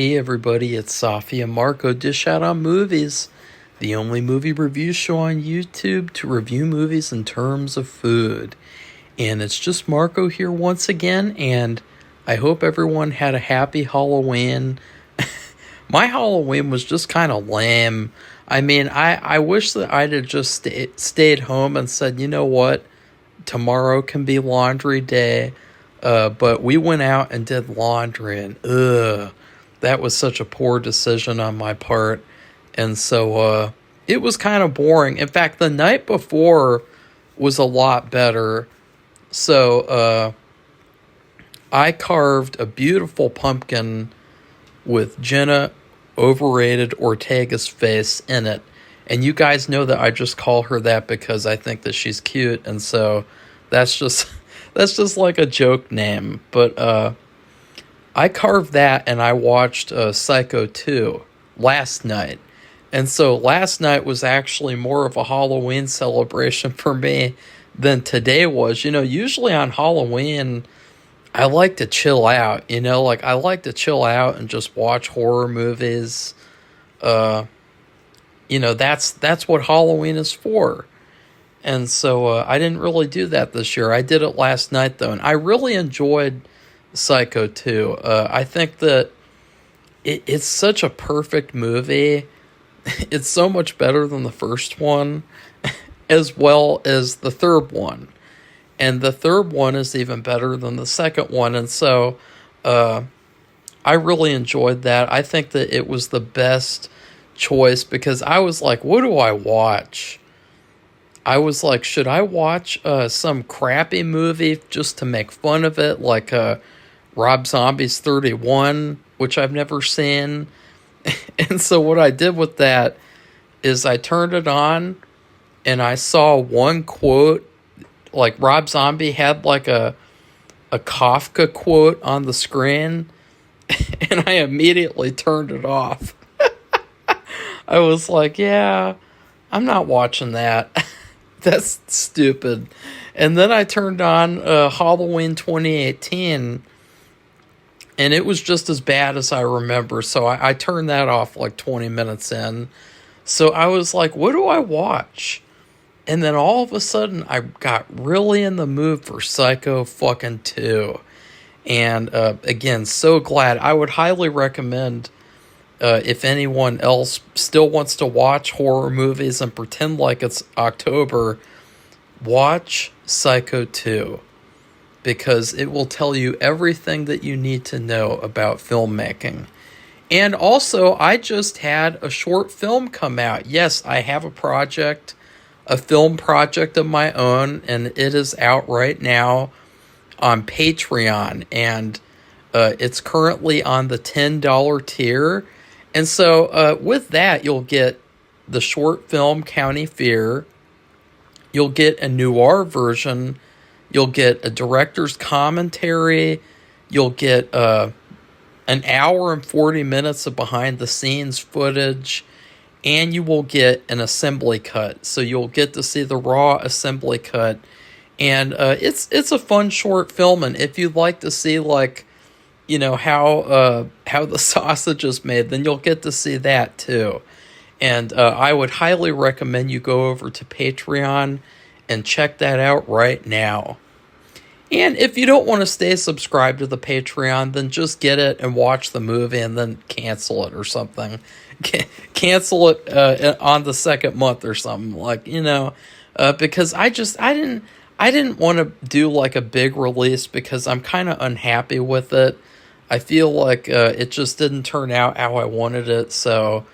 Hey everybody, it's Safi and Marco Dish Out on Movies, the only movie review show on YouTube to review movies in terms of food. And it's just Marco here once again, and I hope everyone had a happy Halloween. My Halloween was just kind of lame. I mean, I wish that I'd have just stayed home and said, you know what, tomorrow can be laundry day. But we went out and did laundry, and that was such a poor decision on my part. And so it was kind of boring. In fact, the night before was a lot better. So I carved a beautiful pumpkin with Jenna Overrated Ortega's face in it. And you guys know that I just call her that because I think that she's cute. And so that's just like a joke name. But I carved that and I watched Psycho 2 last night. And so last night was actually more of a Halloween celebration for me than today was. You know, usually on Halloween, I like to chill out, you know, like I like to chill out and just watch horror movies. You know, that's what Halloween is for. And so I didn't really do that this year. I did it last night, though, and I really enjoyed Psycho 2. I think that it's such a perfect movie. It's so much better than the first one, as well as the third one. And the third one is even better than the second one. And so I really enjoyed that. I think that it was the best choice because I was like, what do I watch? I was like, should I watch some crappy movie just to make fun of it, like Rob Zombie's 31, which I've never seen? And so what I did with that is I turned it on and I saw one quote, like Rob Zombie had like a Kafka quote on the screen, and I immediately turned it off. I was like, yeah, I'm not watching that. That's stupid. And then I turned on Halloween 2018, and it was just as bad as I remember. So I turned that off like 20 minutes in. So I was like, what do I watch? And then all of a sudden, I got really in the mood for Psycho fucking 2. And again, so glad. I would highly recommend, if anyone else still wants to watch horror movies and pretend like it's October, watch Psycho 2. Because it will tell you everything that you need to know about filmmaking. And also, I just had a short film come out. Yes, I have a film project of my own, and it is out right now on Patreon. And it's currently on the $10 tier. And so with that, you'll get the short film County Fear. You'll get a noir version. You'll get a director's commentary. You'll get an hour and 40 minutes of behind-the-scenes footage. And you will get an assembly cut. So you'll get to see the raw assembly cut. And it's a fun short film. And if you'd like to see, like, you know, how the sausage is made, then you'll get to see that too. And I would highly recommend you go over to Patreon and check that out right now. And if you don't want to stay subscribed to the Patreon, then just get it and watch the movie and then cancel it or something. Cancel it on the second month or something, like, you know, because I didn't want to do like a big release because I'm kind of unhappy with it. I feel like it just didn't turn out how I wanted it. So,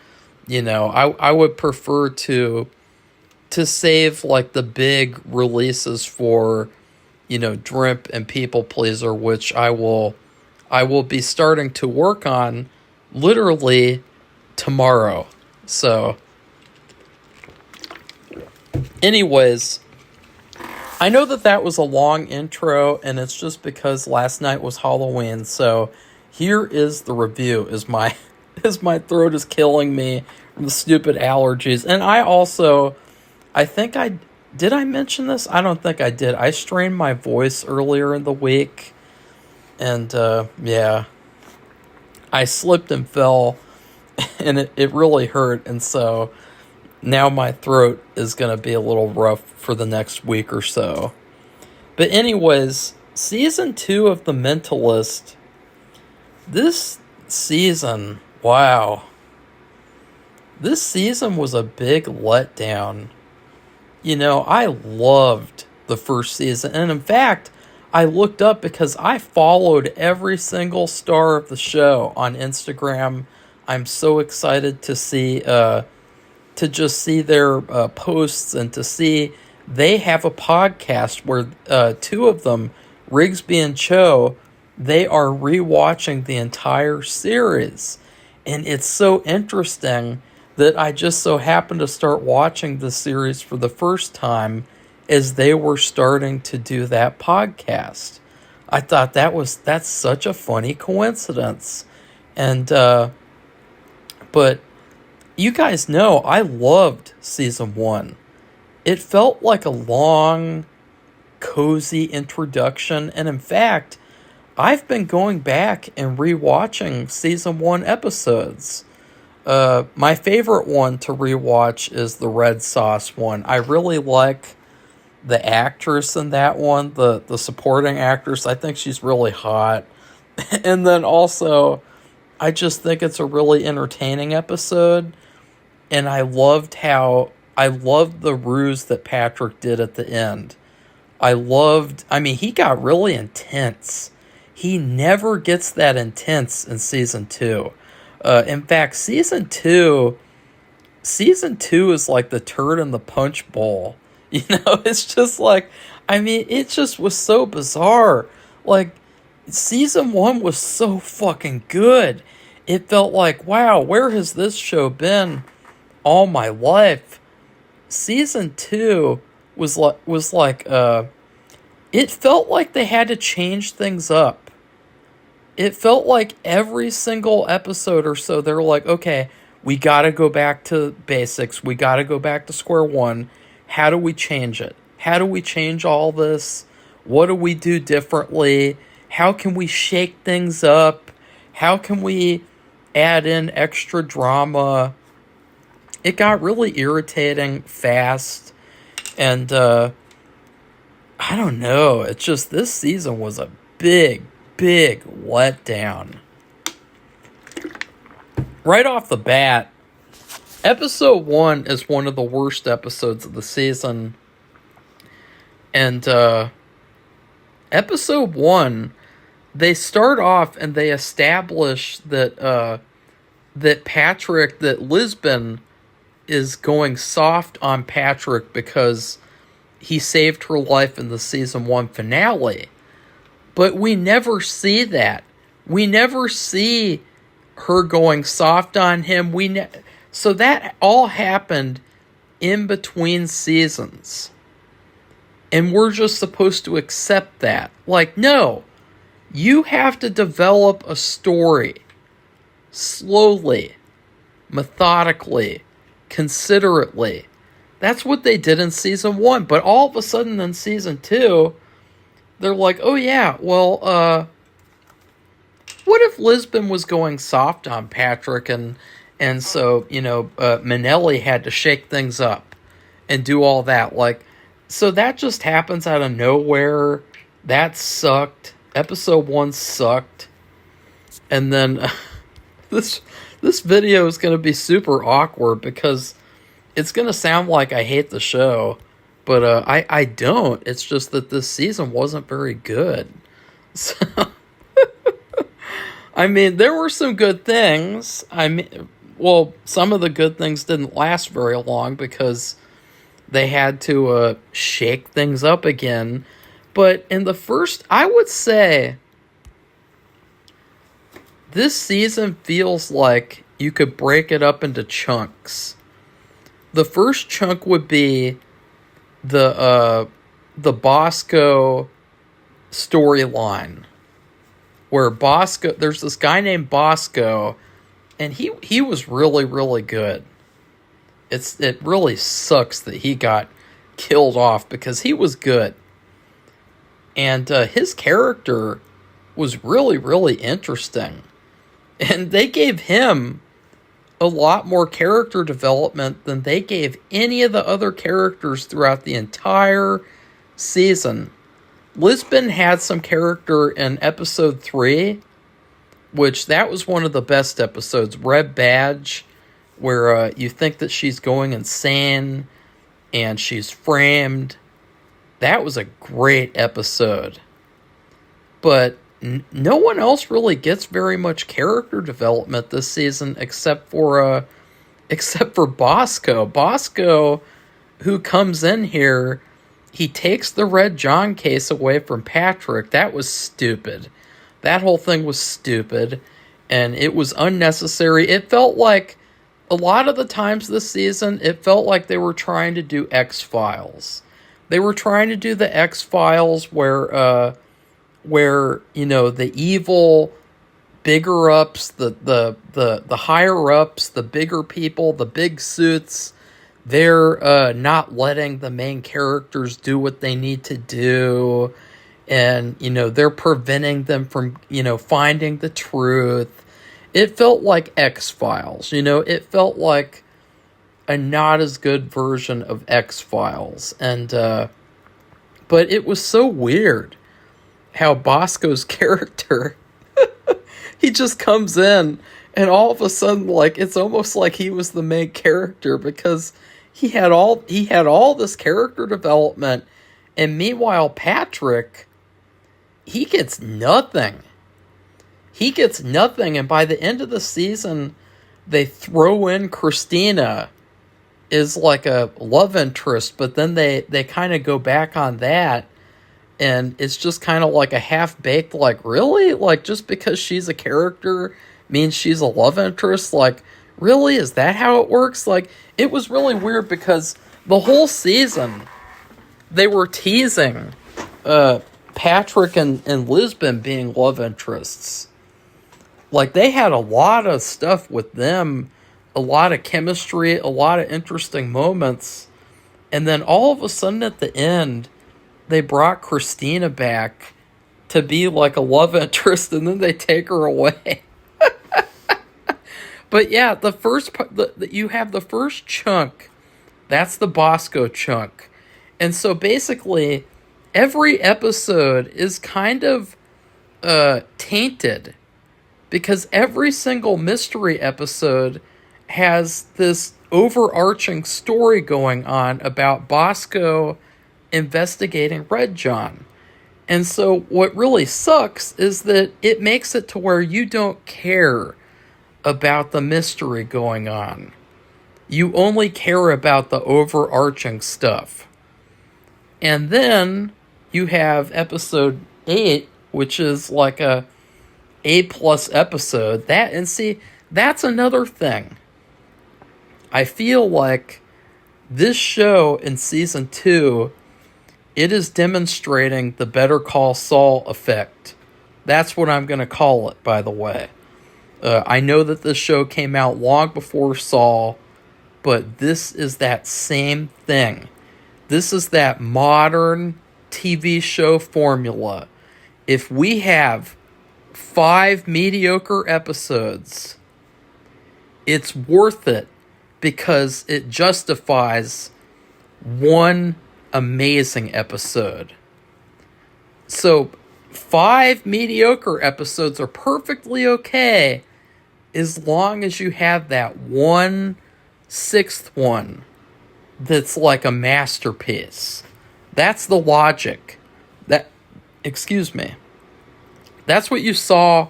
you know, I would prefer to save like the big releases for, you know, Drimp and People Pleaser, which I will be starting to work on literally tomorrow. So anyways, I know that was a long intro, and it's just because last night was Halloween. So here is the review. As my throat is killing me from the stupid allergies. And I think did I mention this? I don't think I did. I strained my voice earlier in the week, and yeah, I slipped and fell, and it really hurt. And so now my throat is going to be a little rough for the next week or so. But anyways, season 2 of The Mentalist, this season, wow. This season was a big letdown. You know, I loved the first season. And in fact, I looked up because I followed every single star of the show on Instagram. I'm so excited to see, to just see their posts and to see they have a podcast where two of them, Rigsby and Cho, they are rewatching the entire series. And it's so interesting that I just so happened to start watching the series for the first time as they were starting to do that podcast. I thought that's such a funny coincidence. And, but you guys know I loved season 1. It felt like a long, cozy introduction. And in fact, I've been going back and rewatching season 1 episodes. My favorite one to rewatch is the red sauce one. I really like the actress in that one, the supporting actress. I think she's really hot. And then also, I just think it's a really entertaining episode. And I loved the ruse that Patrick did at the end. He got really intense. He never gets that intense in season 2. In fact, season 2 is like the turd in the punch bowl. You know, it's just like, it just was so bizarre. Like, season 1 was so fucking good. It felt like, wow, where has this show been all my life? Season 2 was like, it felt like they had to change things up. It felt like every single episode or so, they were like, okay, we got to go back to basics. We got to go back to square one. How do we change it? How do we change all this? What do we do differently? How can we shake things up? How can we add in extra drama? It got really irritating fast. And, I don't know. It's just, this season was a big letdown. Right off the bat, episode 1 is one of the worst episodes of the season. And episode 1, they start off and they establish that Lisbon is going soft on Patrick because he saved her life in the season 1 finale. But we never see that. We never see her going soft on him. So that all happened in between seasons. And we're just supposed to accept that. Like, no. You have to develop a story. Slowly. Methodically. Considerately. That's what they did in season 1. But all of a sudden in season 2, they're like, oh yeah, well, what if Lisbon was going soft on Patrick and so, Manelli had to shake things up and do all that. Like, so that just happens out of nowhere. That sucked. Episode 1 sucked. And then this video is going to be super awkward because it's going to sound like I hate the show. But I don't. It's just that this season wasn't very good. So, there were some good things. Some of the good things didn't last very long because they had to shake things up again. But in the first, I would say, this season feels like you could break it up into chunks. The first chunk would be the Bosco storyline, where there's this guy named Bosco, and he was really, really good. It really sucks that he got killed off because he was good. And his character was really, really interesting. And they gave him a lot more character development than they gave any of the other characters throughout the entire season. Lisbon had some character in episode 3, which that was one of the best episodes. Red Badge, where you think that she's going insane and she's framed. That was a great episode. But no one else really gets very much character development this season except for Bosco. Bosco, who comes in here, he takes the Red John case away from Patrick. That was stupid. That whole thing was stupid, and it was unnecessary. It felt like, a lot of the times this season, it felt like they were trying to do X-Files. They were trying to do the X-Files where the evil bigger-ups, the higher-ups, the bigger people, the big suits, they're not letting the main characters do what they need to do, and, they're preventing them from, finding the truth. It felt like X-Files, it felt like a not as good version of X-Files, and, but it was so weird how Bosco's character, he just comes in, and all of a sudden, it's almost like he was the main character, because he had all this character development, and meanwhile Patrick, he gets nothing. He gets nothing, and by the end of the season, they throw in Christina as like a love interest, but then they kind of go back on that, and it's just kind of like a half-baked, really? Just because she's a character means she's a love interest? Really? Is that how it works? It was really weird, because the whole season, they were teasing Patrick and Lisbon being love interests. They had a lot of stuff with them, a lot of chemistry, a lot of interesting moments, and then all of a sudden at the end, they brought Christina back to be a love interest, and then they take her away. But yeah, the first you have the first chunk, that's the Bosco chunk. And so basically, every episode is kind of tainted, because every single mystery episode has this overarching story going on about Bosco investigating Red John. And so what really sucks is that it makes it to where you don't care about the mystery going on. You only care about the overarching stuff. And then you have episode 8, which is like a A+ episode. That's another thing. I feel like this show in season 2, it is demonstrating the Better Call Saul effect. That's what I'm going to call it, by the way. I know that this show came out long before Saul, but this is that same thing. This is that modern TV show formula. If we have 5 mediocre episodes, it's worth it, because it justifies one amazing episode. So 5 mediocre episodes are perfectly okay, as long as you have that 1/6 one that's like a masterpiece. That's the logic. That's what you saw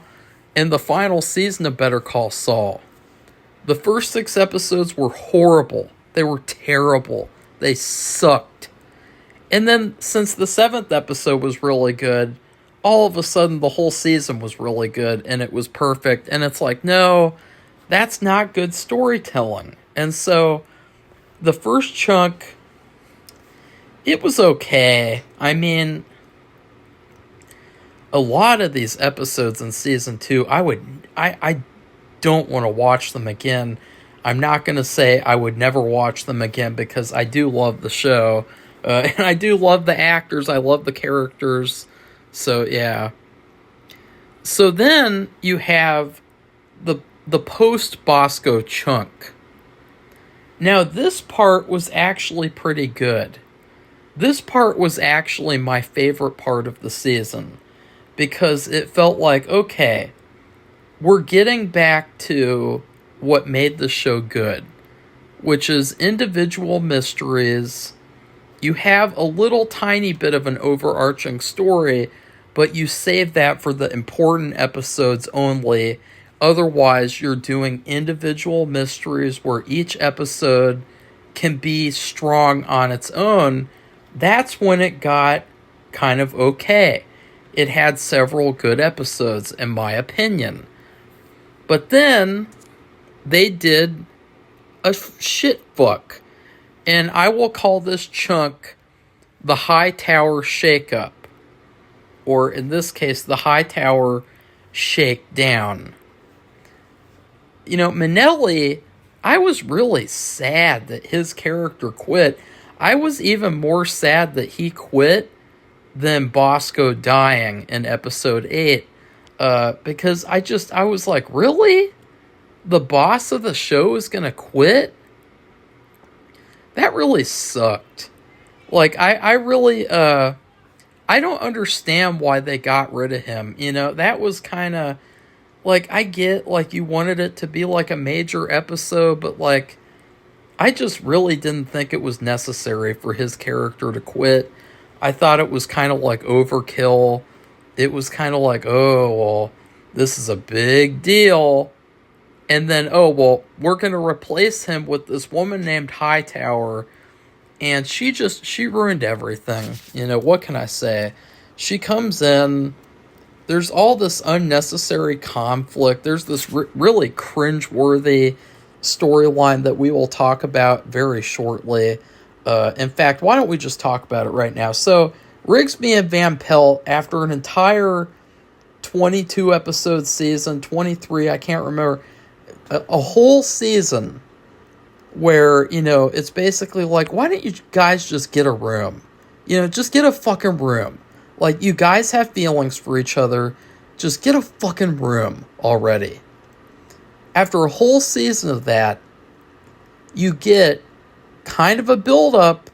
in the final season of Better Call Saul. The first 6 episodes were horrible. They were terrible. They sucked. And then, since the 7th episode was really good, all of a sudden the whole season was really good, and it was perfect. And it's like, no, that's not good storytelling. And so, the first chunk, it was okay. I mean, a lot of these episodes in season 2, I don't want to watch them again. I'm not going to say I would never watch them again, because I do love the show. And I do love the actors. I love the characters. So, yeah. So then you have the post Bosco chunk. Now this part was actually pretty good. This part was actually my favorite part of the season because it felt like, okay, we're getting back to what made the show good, which is individual mysteries. You have a little tiny bit of an overarching story, but you save that for the important episodes only. Otherwise, you're doing individual mysteries where each episode can be strong on its own. That's when it got kind of okay. It had several good episodes, in my opinion. But then they did a shit fuck. And I will call this chunk the Hightower Shakeup. Or in this case, the Hightower Shakedown. You know, Minnelli, I was really sad that his character quit. I was even more sad that he quit than Bosco dying in episode 8. Because I was like, really? The boss of the show is gonna quit? That really sucked. Like, I really, I don't understand why they got rid of him. You know, that was kind of, like, I get, like, you wanted it to be, like, a major episode, but, like, I just really didn't think it was necessary for his character to quit. I thought it was kind of, like, overkill. It was kind of like, oh, well, this is a big deal. And then, oh, well, we're going to replace him with this woman named Hightower. And she ruined everything. You know, what can I say? She comes in. There's all this unnecessary conflict. There's this really cringeworthy storyline that we will talk about very shortly. In fact, why don't we just talk about it right now? So, Rigsby and Van Pelt, after an entire 22-episode season, 23, I can't remember, a whole season where, you know, it's basically like, why don't you guys just get a room? You know, just get a fucking room. Like, you guys have feelings for each other. Just get a fucking room already. After a whole season of that, you get kind of a build-up,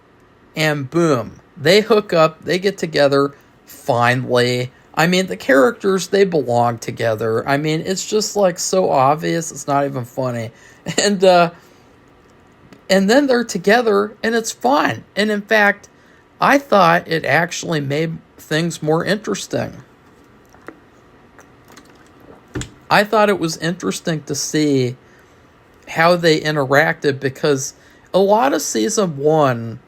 and boom, they hook up, they get together, finally. I mean, the characters, they belong together. I mean, it's just, like, so obvious, it's not even funny. And then they're together, and it's fun. And in fact, I thought it actually made things more interesting. I thought it was interesting to see how they interacted, because a lot of season 1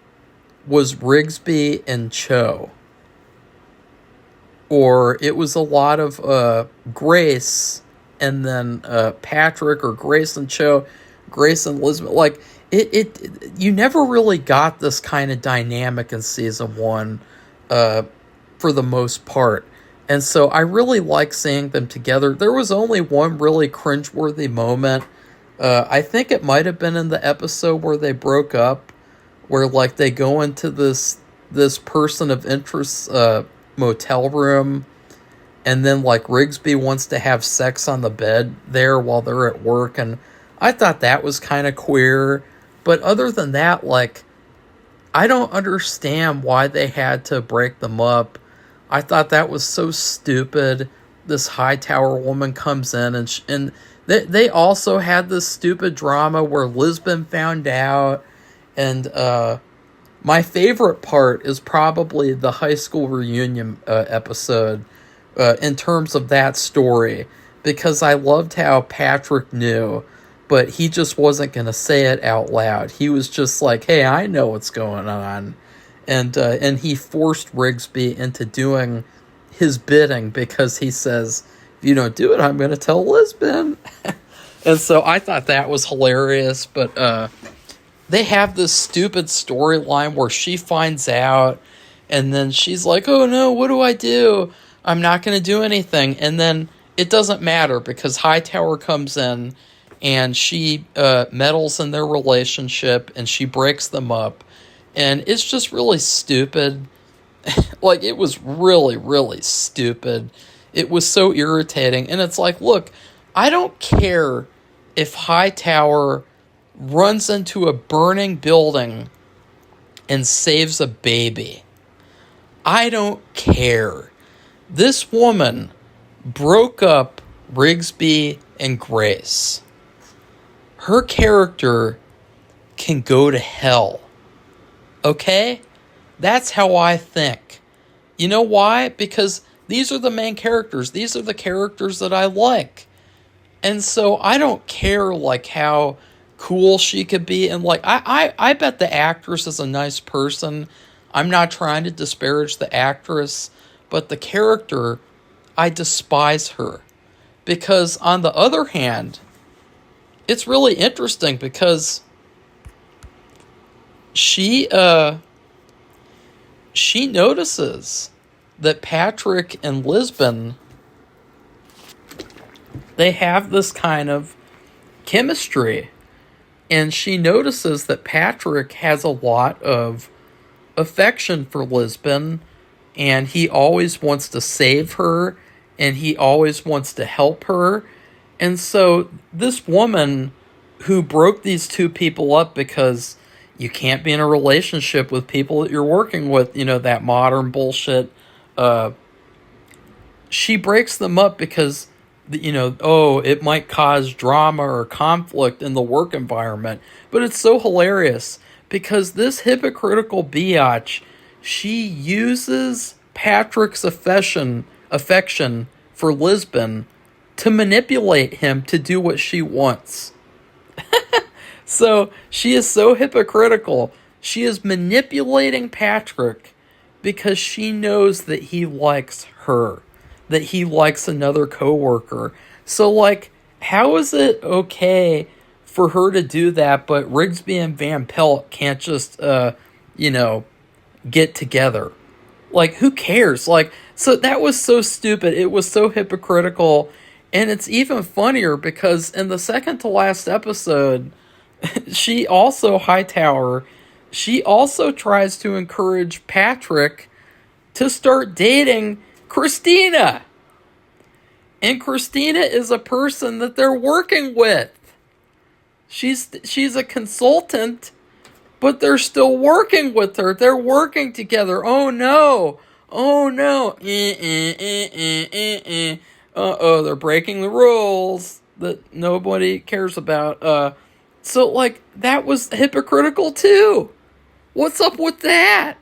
was Rigsby and Cho. Or it was a lot of Grace and then Patrick, or Grace and Cho, Grace and Lisbon. Like, you never really got this kind of dynamic in season 1 for the most part. And so I really like seeing them together. There was only one really cringeworthy moment. I think it might have been in the episode where they broke up, where, like, they go into this person of interest motel room, and then, like, Rigsby wants to have sex on the bed there while they're at work, and I thought that was kind of queer. But other than that, like, I don't understand why they had to break them up. I thought that was so stupid. This Hightower woman comes in, and they also had this stupid drama where Lisbon found out. And my favorite part is probably the high school reunion episode in terms of that story, because I loved how Patrick knew, but he just wasn't going to say it out loud. He was just like, hey, I know what's going on. And he forced Rigsby into doing his bidding, because he says, if you don't do it, I'm going to tell Lisbon. And so I thought that was hilarious. But they have this stupid storyline where she finds out, and then she's like, oh no, what do I do? I'm not going to do anything. And then it doesn't matter, because Hightower comes in, and she meddles in their relationship, and she breaks them up. And it's just really stupid. Like, it was really, really stupid. It was so irritating. And it's like, look, I don't care if Hightower runs into a burning building and saves a baby. I don't care. This woman broke up Rigsby and Grace. Her character can go to hell. Okay? That's how I think. You know why? Because these are the main characters. These are the characters that I like. And so I don't care like how cool she could be. And like I bet the actress is a nice person. I'm not trying to disparage the actress, but the character, I despise her. Because on the other hand, it's really interesting because she notices that Patrick and Lisbon, they have this kind of chemistry. And she notices that Patrick has a lot of affection for Lisbon, and he always wants to save her, and he always wants to help her. And so this woman who broke these two people up because you can't be in a relationship with people that you're working with, you know, that modern bullshit, she breaks them up because, you know, oh, it might cause drama or conflict in the work environment. But it's so hilarious because this hypocritical biatch, she uses Patrick's affection for Lisbon to manipulate him to do what she wants. So she is so hypocritical. She is manipulating Patrick because she knows that he likes her, that he likes another coworker. So, like, how is it okay for her to do that, but Rigsby and Van Pelt can't just, get together? Like, who cares? Like, so that was so stupid. It was so hypocritical. And it's even funnier because in the second to last episode, Hightower, she also tries to encourage Patrick to start dating Christina. And Christina is a person that they're working with. She's a consultant, but they're still working with her. They're working together. Oh no. Oh no. Uh-oh, they're breaking the rules that nobody cares about. So, like, that was hypocritical, too. What's up with that?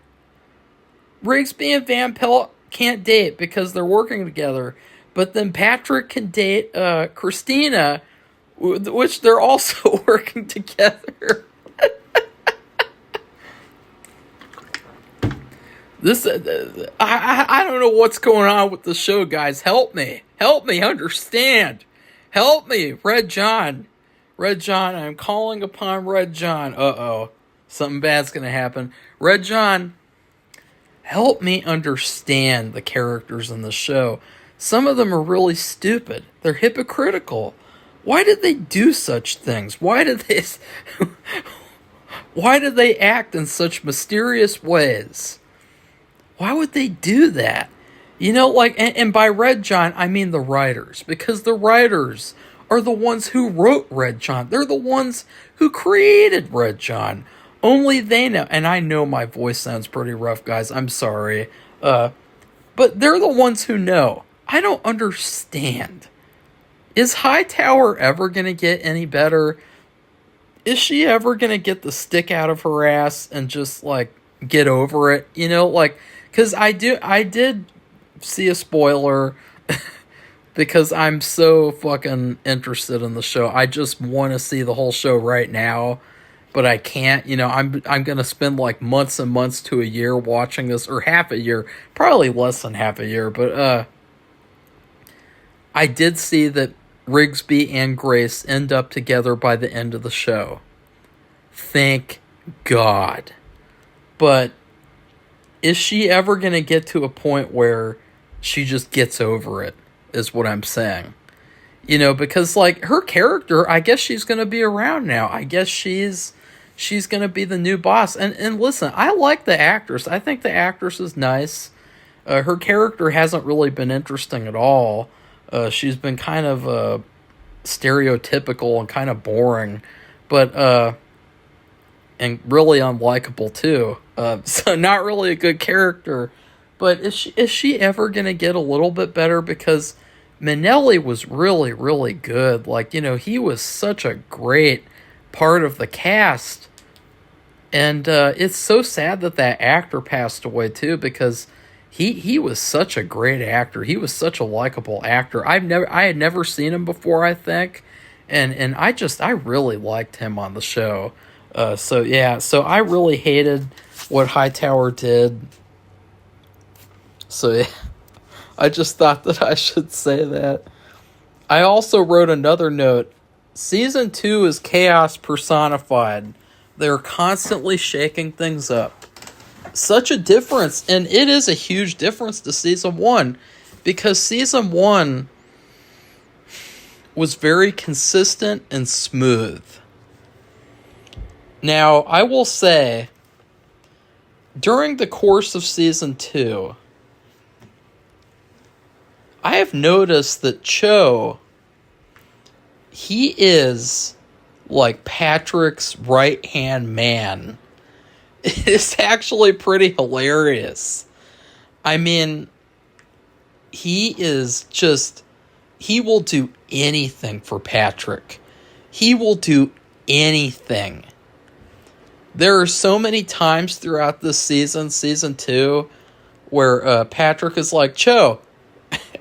Rigsby and Van Pelt can't date because they're working together. But then Patrick can date Christina, which they're also working together. This, I don't know what's going on with the show, guys. Help me understand. Help me, Red John. Red John, I'm calling upon Red John. Uh-oh, something bad's gonna happen. Red John, help me understand the characters in the show. Some of them are really stupid. They're hypocritical. Why did they do such things? Why did they act in such mysterious ways? Why would they do that? You know, like, and by Red John, I mean the writers. Because the writers are the ones who wrote Red John. They're the ones who created Red John. Only they know. And I know my voice sounds pretty rough, guys. I'm sorry. But they're the ones who know. I don't understand. Is Hightower ever going to get any better? Is she ever going to get the stick out of her ass and just, like, get over it? You know, like, because I did see a spoiler because I'm so fucking interested in the show. I just want to see the whole show right now, but I can't. You know, I'm going to spend, like, months and months to a year watching this, or half a year, probably less than half a year, but I did see that Rigsby and Grace end up together by the end of the show. Thank God. But is she ever going to get to a point where she just gets over it, is what I'm saying. You know, because, like, her character, I guess she's going to be around now. I guess she's going to be the new boss. And listen, I like the actress. I think the actress is nice. Her character hasn't really been interesting at all. She's been kind of stereotypical and kind of boring, but and really unlikable too. So not really a good character. But is she ever gonna get a little bit better? Because Minnelli was really, really good. Like, he was such a great part of the cast. And it's so sad that that actor passed away too, because he was such a great actor. He was such a likable actor. I had never seen him before, I think, and I really liked him on the show. So I really hated what Hightower did. So yeah, I just thought that I should say that. I also wrote another note. Season 2 is chaos personified. They're constantly shaking things up. Such a difference, and it is a huge difference to Season 1, because Season 1 was very consistent and smooth. Now, I will say, during the course of Season 2, I have noticed that Cho, he is like Patrick's right-hand man. It's actually pretty hilarious. I mean, he will do anything for Patrick. He will do anything. There are so many times throughout this season 2, where Patrick is like, Cho,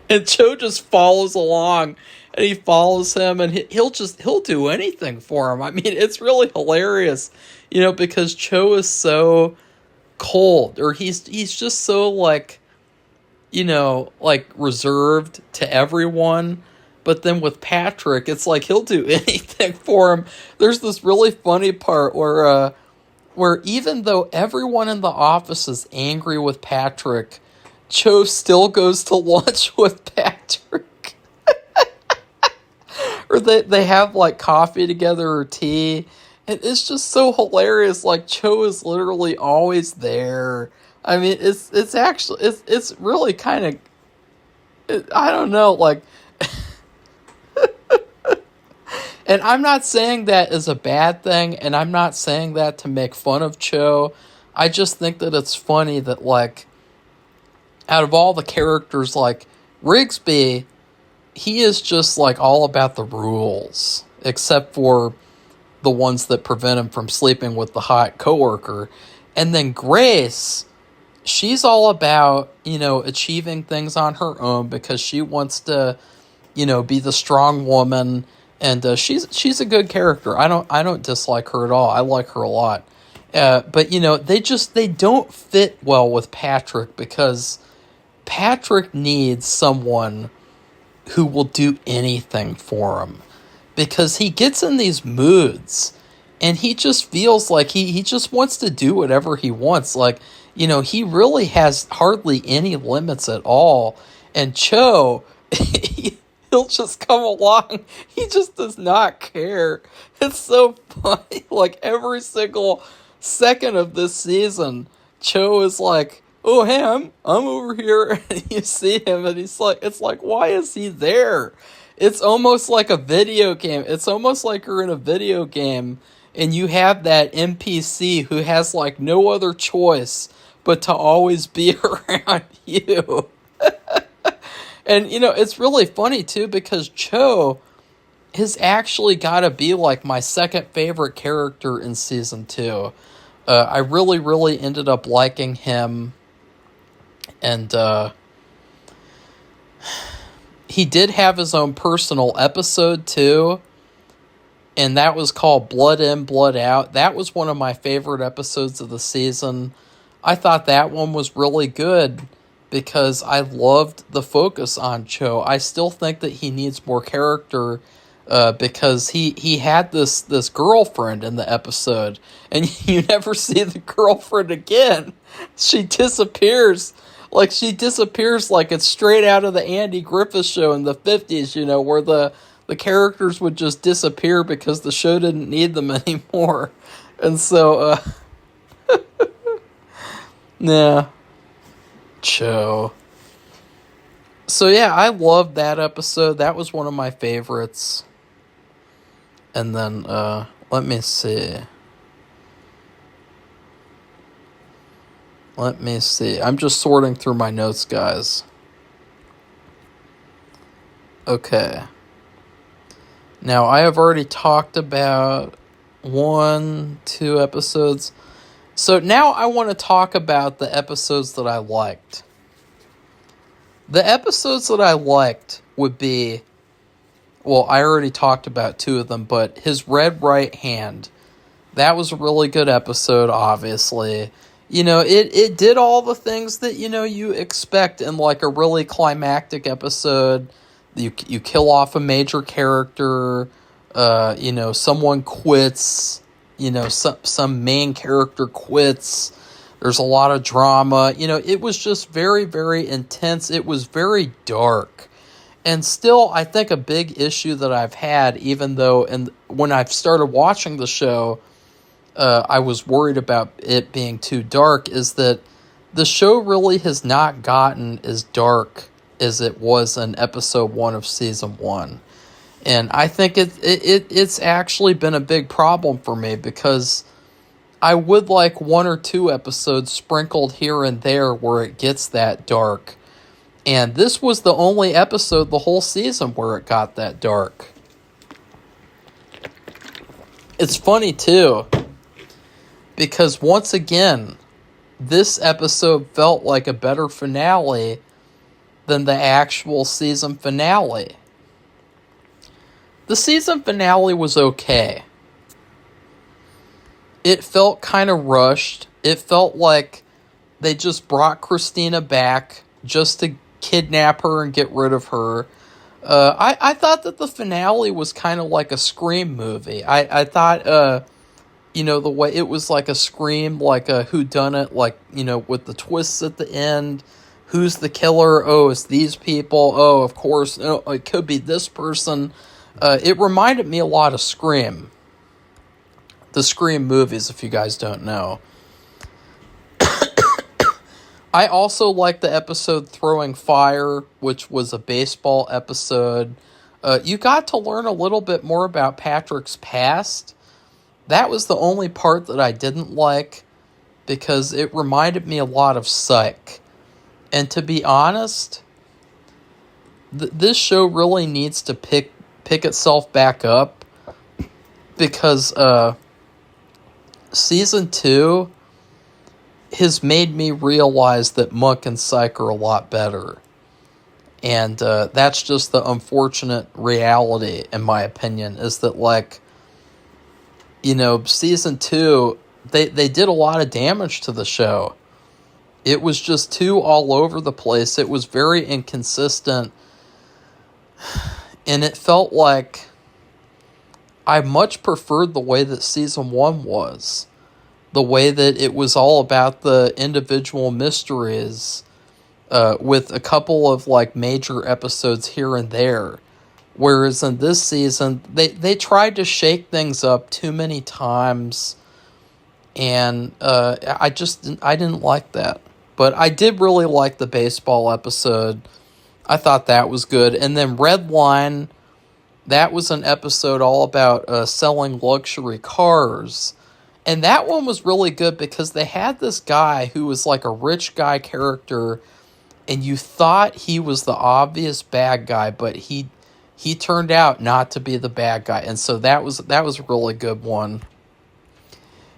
and Cho just follows along, and he follows him, and he'll do anything for him. I mean, it's really hilarious, because Cho is so cold, or he's just so like reserved to everyone. But then with Patrick, it's like he'll do anything for him. There's this really funny part where even though everyone in the office is angry with Patrick, Cho still goes to lunch with Patrick. Or they have like coffee together or tea. And it's just so hilarious. Like, Cho is literally always there. I mean, it's actually, it's really kind of, I don't know, like, and I'm not saying that is a bad thing, and I'm not saying that to make fun of Cho. I just think that it's funny that, like, out of all the characters, like, Rigsby, he is just, like, all about the rules, except for the ones that prevent him from sleeping with the hot coworker. And then Grace, she's all about, achieving things on her own because she wants to, be the strong woman. And she's a good character. I don't dislike her at all. I like her a lot. But they don't fit well with Patrick, because Patrick needs someone who will do anything for him, because he gets in these moods and he just feels like he just wants to do whatever he wants. Like, he really has hardly any limits at all. And Cho, he'll just come along. He just does not care. It's so funny. Like, every single second of this season, Cho is like, oh, hey, I'm over here. And you see him, and it's like, why is he there? It's almost like a video game. It's almost like you're in a video game, and you have that NPC who has, like, no other choice but to always be around you. And, it's really funny, too, because Cho has actually got to be, like, my second favorite character in Season 2. I really, really ended up liking him. And, he did have his own personal episode, too. And that was called Blood In, Blood Out. That was one of my favorite episodes of the season. I thought that one was really good, because I loved the focus on Cho. I still think that he needs more character, because he had this girlfriend in the episode, and you never see the girlfriend again. She disappears. Like it's straight out of the Andy Griffith Show in the 50s, where the characters would just disappear because the show didn't need them anymore. And so, nah. Cho. So yeah, I loved that episode. That was one of my favorites. And then, let me see. I'm just sorting through my notes, guys. Okay. Now, I have already talked about 2 episodes. So now I want to talk about the episodes that I liked. The episodes that I liked would be, well, I already talked about 2 of them, but his red right hand. That was a really good episode, obviously. It did all the things that, you expect in, like, a really climactic episode. You kill off a major character, someone quits, some main character quits. There's a lot of drama. It was just very, very intense. It was very dark. And still, I think a big issue that I've had, even though, and when I've started watching the show, I was worried about it being too dark, is that the show really has not gotten as dark as it was in episode 1 of season 1. And I think it's actually been a big problem for me, because I would like 1 or 2 episodes sprinkled here and there where it gets that dark. And this was the only episode the whole season where it got that dark. It's funny, too, because once again, this episode felt like a better finale than the actual season finale. The season finale was okay. It felt kind of rushed. It felt like they just brought Christina back just to kidnap her and get rid of her. I thought that the finale was kind of like a Scream movie. I thought, the way it was like a Scream, like a whodunit, like, with the twists at the end. Who's the killer? Oh, it's these people. Oh, of course, it could be this person. It reminded me a lot of Scream. The Scream movies, if you guys don't know. I also liked the episode Throwing Fire, which was a baseball episode. You got to learn a little bit more about Patrick's past. That was the only part that I didn't like, because it reminded me a lot of Psych. And to be honest, this show really needs to pick itself back up, because season 2 has made me realize that Monk and Psych are a lot better. And that's just the unfortunate reality, in my opinion, is that, like, season 2, they did a lot of damage to the show. It was just too all over the place. It was very inconsistent. And it felt like I much preferred the way that season 1 was. The way that it was all about the individual mysteries, with a couple of, like, major episodes here and there. Whereas in this season, they tried to shake things up too many times. And I didn't like that. But I did really like the baseball episode. I thought that was good. And then Red Line, that was an episode all about selling luxury cars. And that one was really good, because they had this guy who was like a rich guy character, and you thought he was the obvious bad guy, but he turned out not to be the bad guy. And so that was a really good one.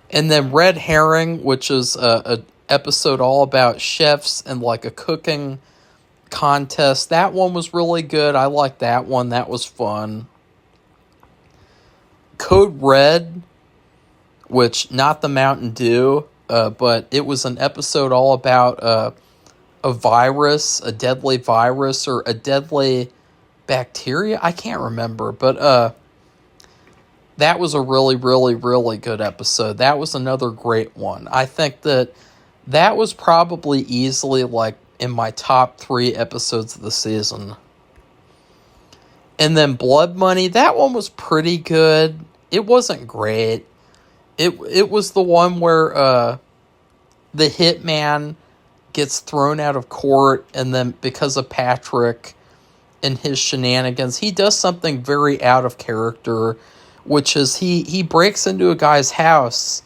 And then Red Herring, which is a episode all about chefs and like a cooking contest. That one was really good. I liked that one. That was fun. Code Red, which, not the Mountain Dew, but it was an episode all about a virus, a deadly virus, or a deadly bacteria. I can't remember, but that was a really, really, really good episode. That was another great one. I think that was probably easily, like, in my top 3 episodes of the season. And then Blood Money, that one was pretty good. It wasn't great. It was the one where the hitman gets thrown out of court, and then because of Patrick and his shenanigans, he does something very out of character, which is he breaks into a guy's house,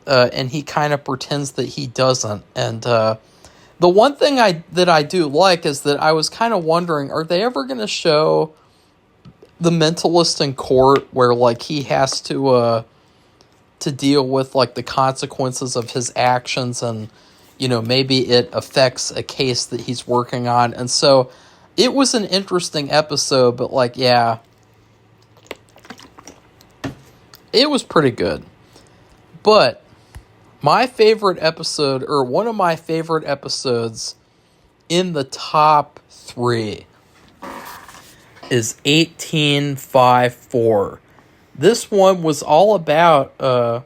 and he kind of pretends that he doesn't. And the one thing that I do like is that I was kind of wondering, are they ever going to show the Mentalist in court, where like he has to deal with like the consequences of his actions, and maybe it affects a case that he's working on. And so it was an interesting episode, but like, yeah, it was pretty good. But my favorite episode, or one of my favorite episodes in the top 3, is 1854. This one was all about a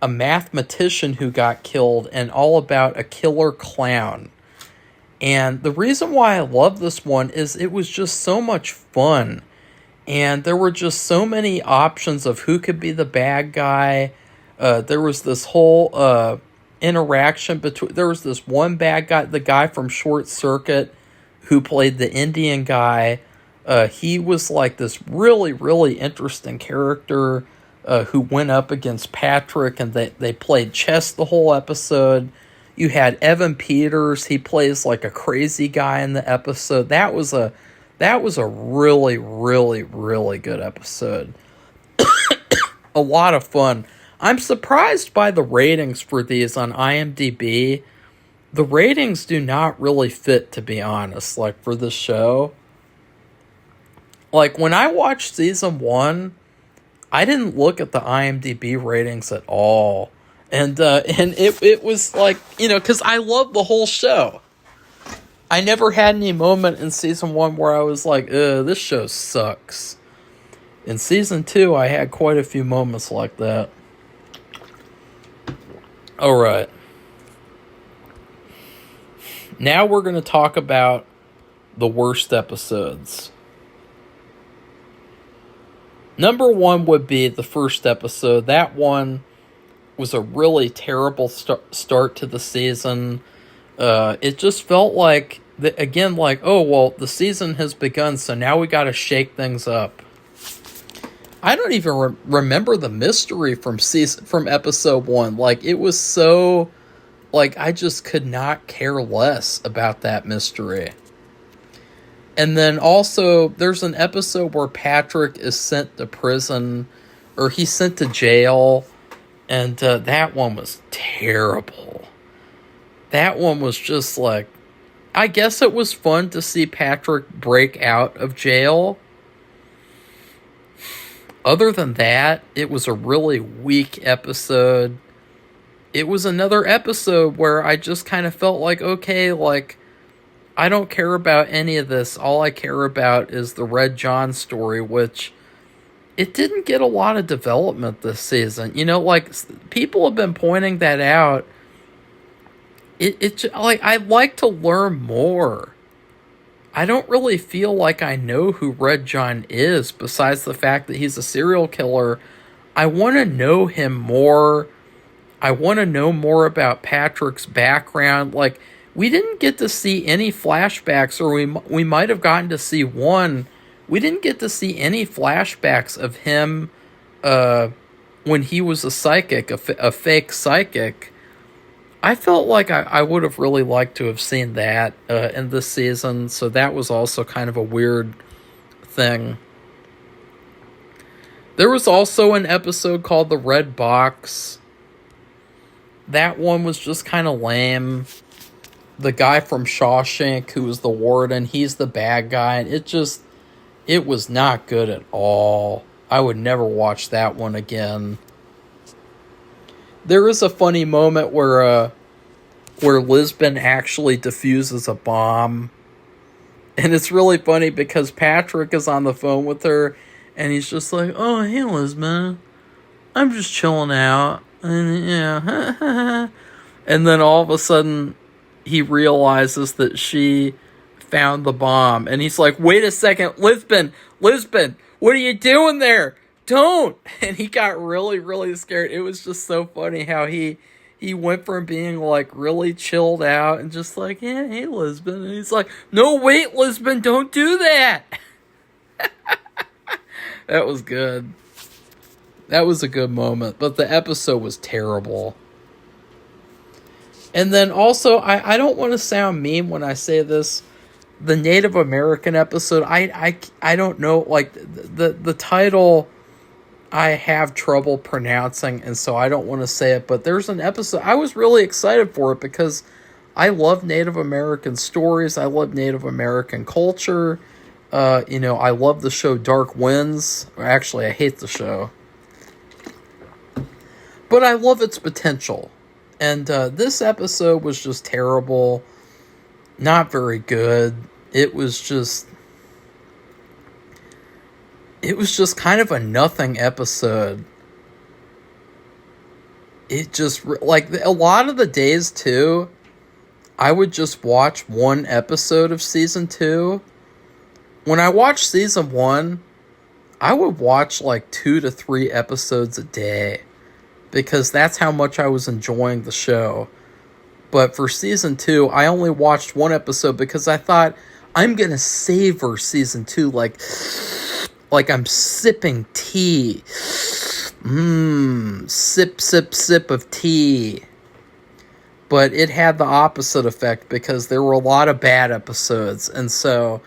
mathematician who got killed, and all about a killer clown. And the reason why I love this one is it was just so much fun. And there were just so many options of who could be the bad guy. There was this whole interaction between... There was this one bad guy, the guy from Short Circuit, who played the Indian guy. He was like this really, really interesting character who went up against Patrick, and they played chess the whole episode. You had Evan Peters. He plays like a crazy guy in the episode. That was a really, really, really good episode. A lot of fun. I'm surprised by the ratings for these on IMDb. The ratings do not really fit, to be honest, like for this show. Like when I watched season 1, I didn't look at the IMDb ratings at all. And it was like, because I love the whole show. I never had any moment in season 1 where I was like, this show sucks. In season 2, I had quite a few moments like that. Alright. Now we're going to talk about the worst episodes. Number 1 would be the first episode. That one was a really terrible start to the season. It just felt like, oh, well, the season has begun, so now we got to shake things up. I don't even remember the mystery from episode 1. Like, it was so, like, I just could not care less about that mystery. And then also, there's an episode where Patrick is sent to prison, or he's sent to jail, and that one was terrible. That one was just like, I guess it was fun to see Patrick break out of jail. Other than that, it was a really weak episode. It was another episode where I just kind of felt like, okay, like, I don't care about any of this. All I care about is the Red John story, which it didn't get a lot of development this season. Like, people have been pointing that out. Like, I'd like to learn more. I don't really feel like I know who Red John is, besides the fact that he's a serial killer. I want to know him more. I want to know more about Patrick's background. Like, we didn't get to see any flashbacks, or we might have gotten to see one. We didn't get to see any flashbacks of him when he was a psychic, a fake psychic. I felt like I would have really liked to have seen that in this season, so that was also kind of a weird thing. There was also an episode called The Red Box. That one was just kind of lame. The guy from Shawshank, who was the warden, he's the bad guy, and it was not good at all. I would never watch that one again. There is a funny moment where Lisbon actually defuses a bomb. And it's really funny because Patrick is on the phone with her, and he's just like, oh, hey, Lisbon, I'm just chilling out. And yeah, and then all of a sudden, he realizes that she found the bomb. And he's like, wait a second, Lisbon, what are you doing there? Don't! And he got really, really scared. It was just so funny how he went from being like really chilled out and just like, yeah, hey, Lisbon. And he's like, no, wait, Lisbon, don't do that. That was good. That was a good moment, but the episode was terrible. And then also, I don't want to sound mean when I say this. The Native American episode, I don't know, like, the title I have trouble pronouncing, and so I don't want to say it, but there's an episode, I was really excited for it because I love Native American stories, I love Native American culture, I love the show Dark Winds. Actually, I hate the show. But I love its potential. And this episode was just terrible. Not very good. It was just kind of a nothing episode. It just, like, a lot of the days, too, I would just watch one episode of season 2. When I watched season 1, I would watch, like, 2 to 3 episodes a day. Because that's how much I was enjoying the show. But for season 2, I only watched one episode because I thought, I'm going to savor season 2 like I'm sipping tea. Sip, sip, sip of tea. But it had the opposite effect because there were a lot of bad episodes. And so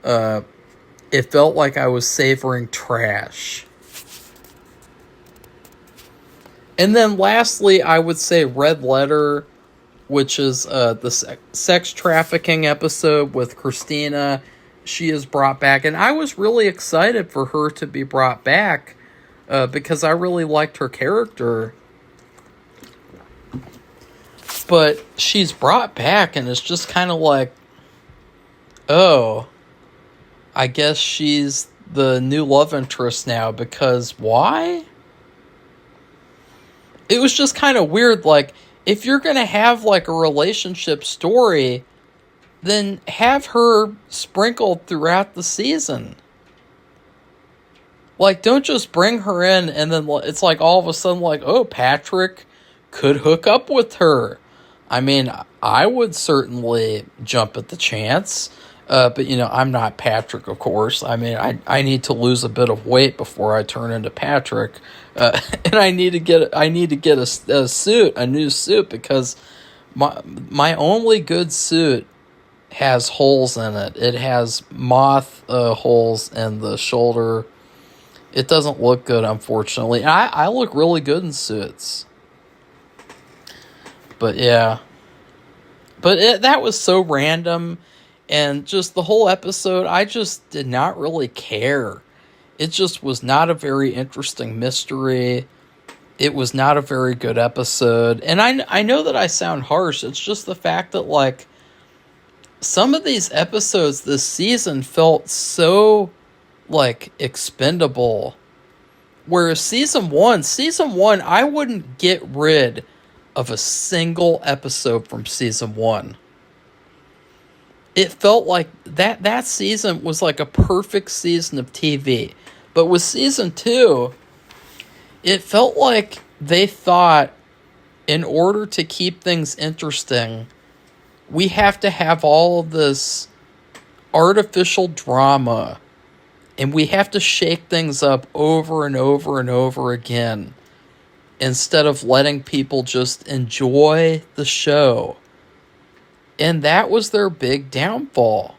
it felt like I was savoring trash. And then lastly, I would say Red Letter, which is the sex trafficking episode with Christina. She is brought back, and I was really excited for her to be brought back because I really liked her character. But she's brought back, and it's just kind of like, oh, I guess she's the new love interest now, because why? It was just kind of weird, like, if you're going to have, like, a relationship story, then have her sprinkled throughout the season. Like, don't just bring her in and then it's like all of a sudden, like, oh, Patrick could hook up with her. I mean, I would certainly jump at the chance. But, I'm not Patrick, of course. I mean, I need to lose a bit of weight before I turn into Patrick. And I need to get a new suit, because my only good suit has holes in it. It has moth holes in the shoulder. It doesn't look good, unfortunately. I look really good in suits. But, yeah. But that was so random. And just the whole episode, I just did not really care. It just was not a very interesting mystery. It was not a very good episode. And I know that I sound harsh. It's just the fact that, like, some of these episodes this season felt so, like, expendable. Whereas season one, I wouldn't get rid of a single episode from season 1. It felt like that season was like a perfect season of TV. But with season 2, it felt like they thought, in order to keep things interesting, we have to have all of this artificial drama, and we have to shake things up over and over and over again, instead of letting people just enjoy the show. And that was their big downfall.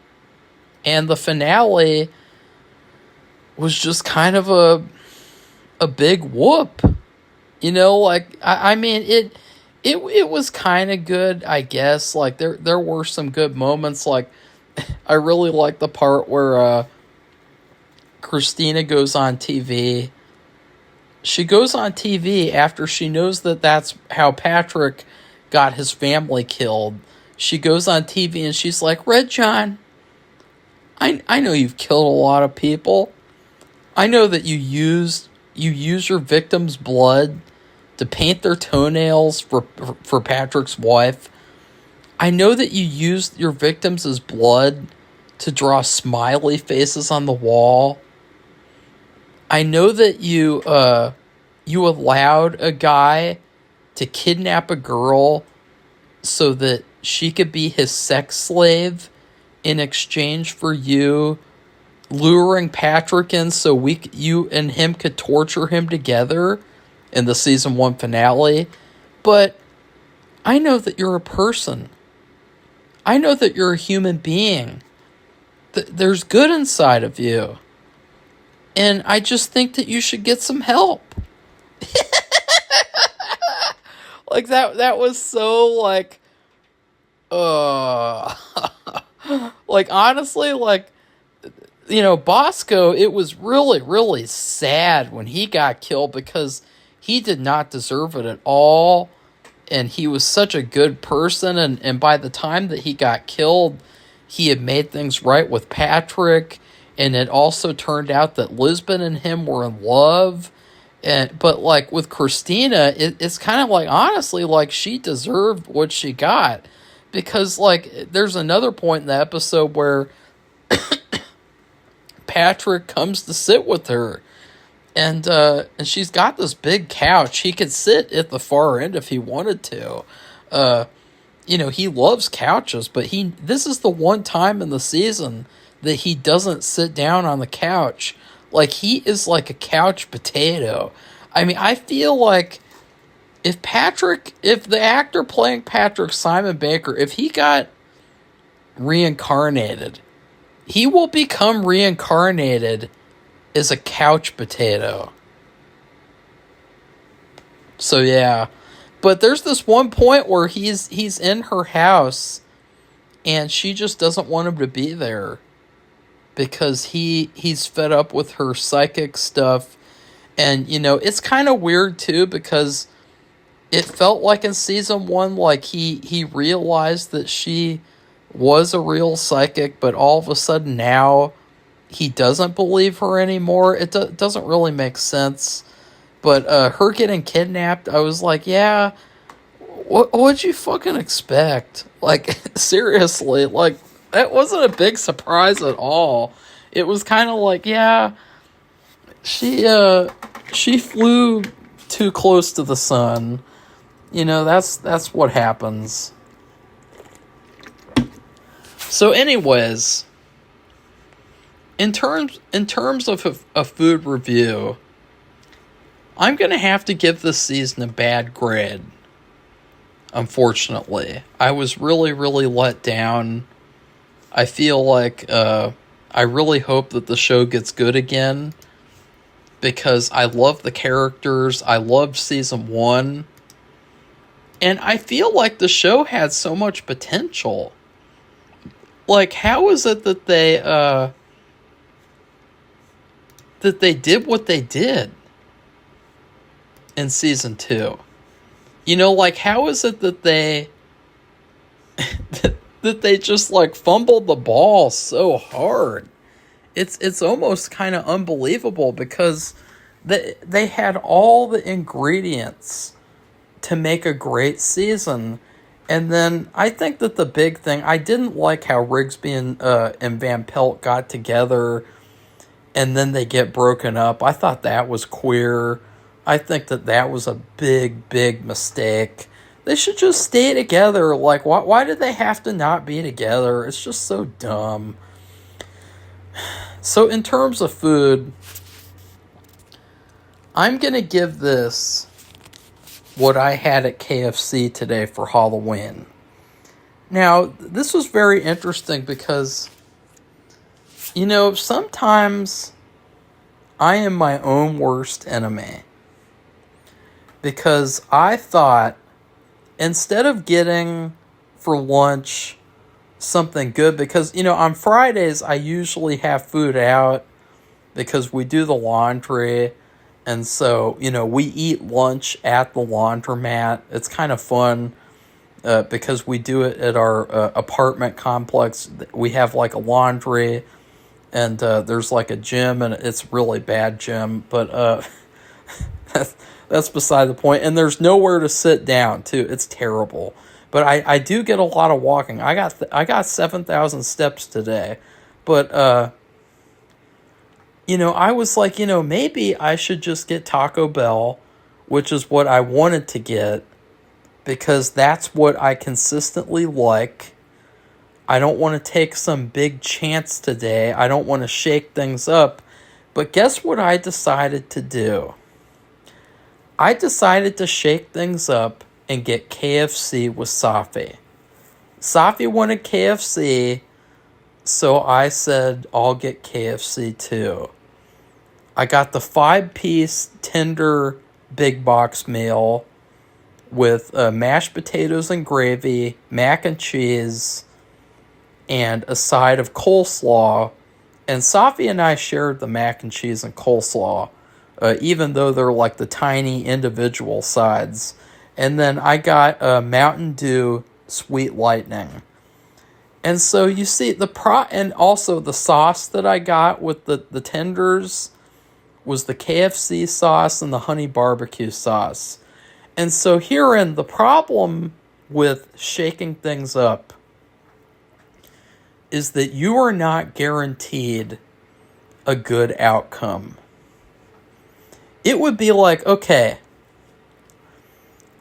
And the finale was just kind of a big whoop. I mean, it was kind of good, I guess. Like, there were some good moments. Like, I really liked the part where Christina goes on TV. She goes on TV after she knows that that's how Patrick got his family killed. She goes on TV and she's like, Red John, I know you've killed a lot of people. I know that you use your victims' blood to paint their toenails for Patrick's wife. I know that you used your victims' blood to draw smiley faces on the wall. I know that you allowed a guy to kidnap a girl so that she could be his sex slave in exchange for you luring Patrick in so you and him could torture him together in the season 1 finale. But I know that you're a person. I know that you're a human being. There's good inside of you. And I just think that you should get some help. Like that was so like like honestly, like, you know, Bosco, it was really, really sad when he got killed because he did not deserve it at all. And he was such a good person. And by the time that he got killed, he had made things right with Patrick. And it also turned out that Lisbon and him were in love. But like with Christina, it's kind of like, honestly, like she deserved what she got. Because like there's another point in the episode where Patrick comes to sit with her, and she's got this big couch. He could sit at the far end if he wanted to. You know, he loves couches, but this is the one time in the season that he doesn't sit down on the couch. Like, he is like a couch potato. I mean, I feel like if the actor playing Patrick, Simon Baker, if he got reincarnated, he will become reincarnated as a couch potato. So yeah. But there's this one point where he's in her house and she just doesn't want him to be there because he's fed up with her psychic stuff. And, you know, it's kind of weird too because it felt like in season 1, like he realized that she was a real psychic, but all of a sudden now he doesn't believe her anymore. It doesn't really make sense. But her getting kidnapped, I was like, yeah, what'd you fucking expect? Like, seriously, like, that wasn't a big surprise at all. It was kind of like, yeah, she flew too close to the sun. You know, that's what happens. So anyways, in terms of a food review, I'm going to have to give this season a bad grade. Unfortunately, I was really, really let down. I feel like I really hope that the show gets good again because I love the characters. I loved season 1. And I feel like the show had so much potential. Like, how is it that they did what they did in season 2? You know, like, how is it that they that they just like fumbled the ball so hard? It's almost kind of unbelievable because they had all the ingredients to make a great season. And then I think that the big thing, I didn't like how Rigsby and Van Pelt got together and then they get broken up. I thought that was queer. I think that was a big, big mistake. They should just stay together. Like, why did they have to not be together? It's just so dumb. So in terms of food, I'm going to give this what I had at KFC today for Halloween. Now, this was very interesting because, you know, sometimes I am my own worst enemy. Because I thought, instead of getting for lunch something good, because, you know, on Fridays I usually have food out because we do the laundry. And so, you know, we eat lunch at the laundromat. It's kind of fun because we do it at our apartment complex. We have like a laundry and there's like a gym, and it's really bad gym. But that's beside the point. And there's nowhere to sit down, too. It's terrible. But I do get a lot of walking. I got 7,000 steps today. But you know, I was like, you know, maybe I should just get Taco Bell, which is what I wanted to get, because that's what I consistently like. I don't want to take some big chance today. I don't want to shake things up. But guess what I decided to do? I decided to shake things up and get KFC with Safi. Safi wanted KFC, so I said I'll get KFC too. I got the 5-piece tender big box meal with mashed potatoes and gravy, mac and cheese, and a side of coleslaw. And Safi and I shared the mac and cheese and coleslaw, even though they're like the tiny individual sides. And then I got Mountain Dew Sweet Lightning. And so you see and also the sauce that I got with the tenders was the KFC sauce and the honey barbecue sauce. And so herein the problem with shaking things up is that you are not guaranteed a good outcome. It would be like, okay,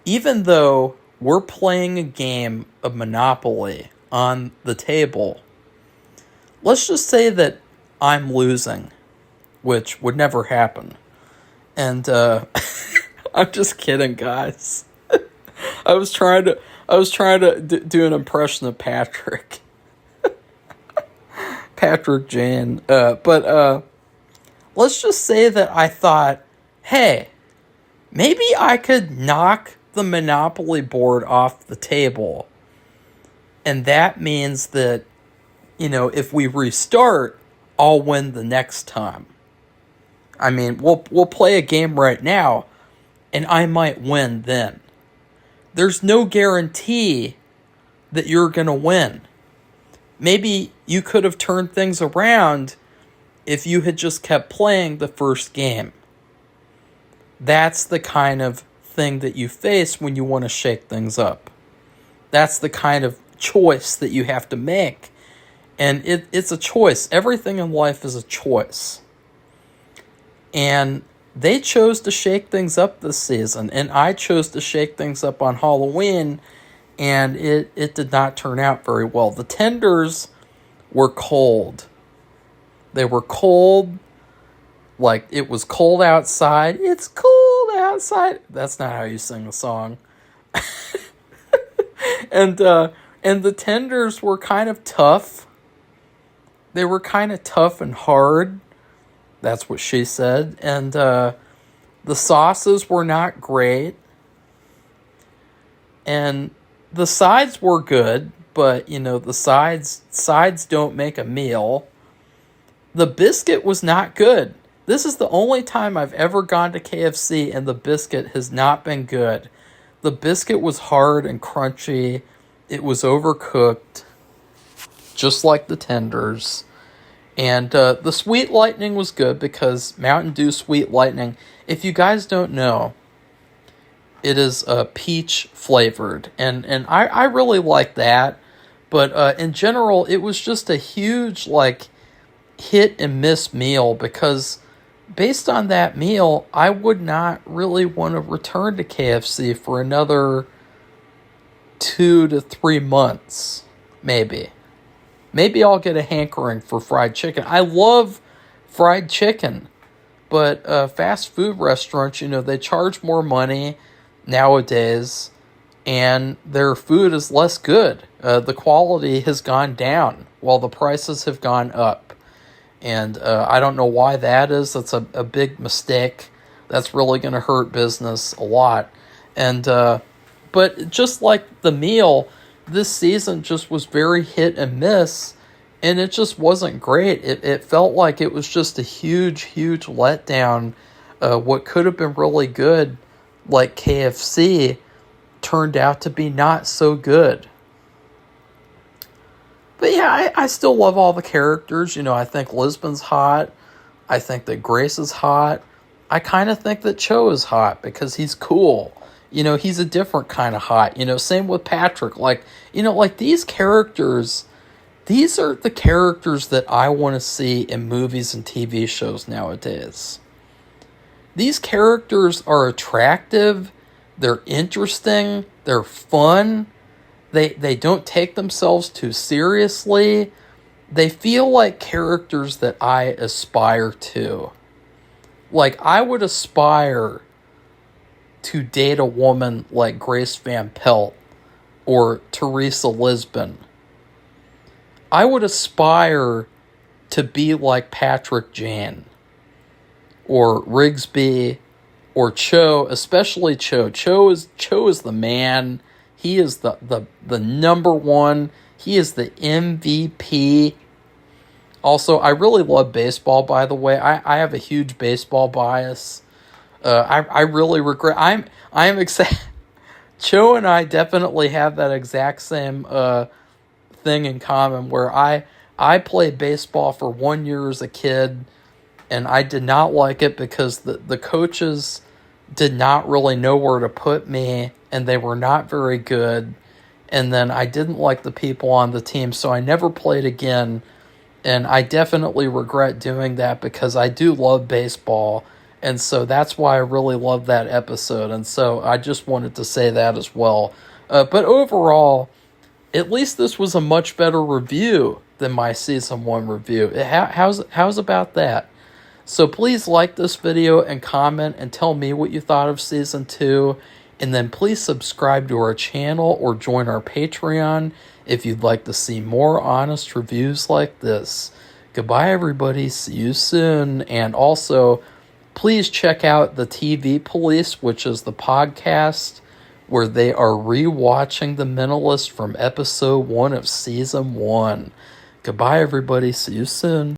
even though we're playing a game of Monopoly on the table, let's just say that I'm losing, which would never happen. And I'm just kidding, guys. I was trying to do an impression of Patrick. Patrick Jane. But let's just say that I thought, hey, maybe I could knock the Monopoly board off the table. And that means that, if we restart, I'll win the next time. I mean, we'll play a game right now, and I might win then. There's no guarantee that you're going to win. Maybe you could have turned things around if you had just kept playing the first game. That's the kind of thing that you face when you want to shake things up. That's the kind of choice that you have to make. And it's a choice. Everything in life is a choice. And they chose to shake things up this season. And I chose to shake things up on Halloween. And it did not turn out very well. The tenders were cold. They were cold. Like, it was cold outside. It's cold outside. That's not how you sing the song. And the tenders were kind of tough. They were kind of tough and hard. That's what she said. And the sauces were not great. And the sides were good, but, the sides don't make a meal. The biscuit was not good. This is the only time I've ever gone to KFC and the biscuit has not been good. The biscuit was hard and crunchy. It was overcooked, just like the tenders. And the Sweet Lightning was good because Mountain Dew Sweet Lightning, if you guys don't know, it is peach flavored. And I really like that. But in general, it was just a huge hit and miss meal because based on that meal, I would not really want to return to KFC for another 2 to 3 months, maybe. Maybe I'll get a hankering for fried chicken. I love fried chicken, but fast food restaurants, they charge more money nowadays, and their food is less good. The quality has gone down while the prices have gone up. And I don't know why that is. That's a big mistake. That's really going to hurt business a lot. And but just like the meal, this season just was very hit and miss. And it just wasn't great. It felt like it was just a huge, huge letdown. What could have been really good, like KFC, turned out to be not so good. But yeah, I still love all the characters. I think Lisbon's hot. I think that Grace is hot. I kind of think that Cho is hot because he's cool. He's a different kind of hot. Same with Patrick. These characters, these are the characters that I want to see in movies and TV shows nowadays. These characters are attractive. They're interesting. They're fun. they don't take themselves too seriously. They feel like characters that I aspire to. Like, I would aspire to date a woman like Grace Van Pelt or Teresa Lisbon. I would aspire to be like Patrick Jane or Rigsby or Cho, especially Cho. Cho is the man. He is the number one. He is the MVP. Also, I really love baseball, by the way. I have a huge baseball bias. I really regret. I am excited. Cho and I definitely have that exact same thing in common, where I played baseball for 1 year as a kid, and I did not like it because the coaches did not really know where to put me, and they were not very good. And then I didn't like the people on the team, so I never played again. And I definitely regret doing that because I do love baseball. And so that's why I really love that episode. And so I just wanted to say that as well. But overall, at least this was a much better review than my season 1 review. How's about that? So please like this video and comment and tell me what you thought of season 2. And then please subscribe to our channel or join our Patreon if you'd like to see more honest reviews like this. Goodbye, everybody. See you soon. And also, please check out the TV Police, which is the podcast where they are rewatching The Mentalist from episode 1 of season 1. Goodbye, everybody. See you soon.